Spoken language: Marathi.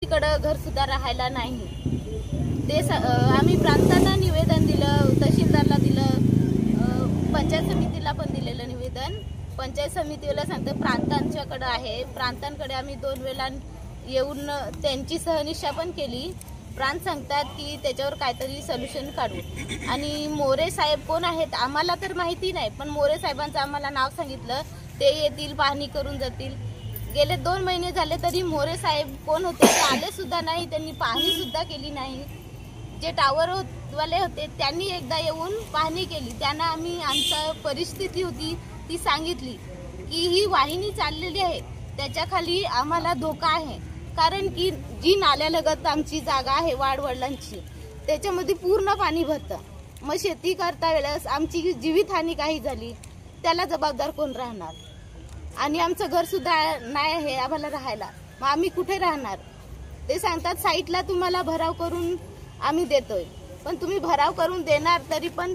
कडे घर सुद्धा राहायला नाही। ते आम्ही प्रांतांना निवेदन दिलं, तहसीलदारला दिलं, पंचायत समितीला पण दिलेलं निवेदन। पंचायत समितीला सांगते प्रांतांच्याकडे आहे, प्रांतांकडे आम्ही 2 वेळा येऊन त्यांची सहनिशा पण केली। प्रांत सांगतात की त्याच्यावर काहीतरी सोल्युशन काढू। आणि मोरे साहेब कोण आहेत आम्हाला तर माहिती नाही, पण मोरे साहेबांचं आम्हाला नाव सांगितलं, ते येतील, पाहणी करून जातील। गेले 2 महिने झाले तरी मोरे साहेब कोण होते ते आले सुद्धा नाही, त्यांनी पाहणी सुद्धा केली नाही। जे टावर वाले होते त्यांनी एकदा येऊन पाहणी केली, त्यांना आम्ही आमची परिस्थिती होती ती सांगितली की ही वाहिनी चाललेली आहे, त्याच्या खाली आम्हाला धोका आहे। कारण की जी नाल्यालगत आमची जागा आहे वाडवडिलांची, त्याच्यामध्ये पूर्ण पाणी भरतं। मग शेती करता वेळेस आमची जीवितहानी काही झाली त्याला जबाबदार कोण राहणार? आणि आमचं घर सुद्धा नाही आहे आम्हाला राहायला, मग आम्ही कुठे राहणार? ते सांगतात साईटला तुम्हाला भराव करून आम्ही देतोय, पण तुम्ही भराव करून देणार तरी पण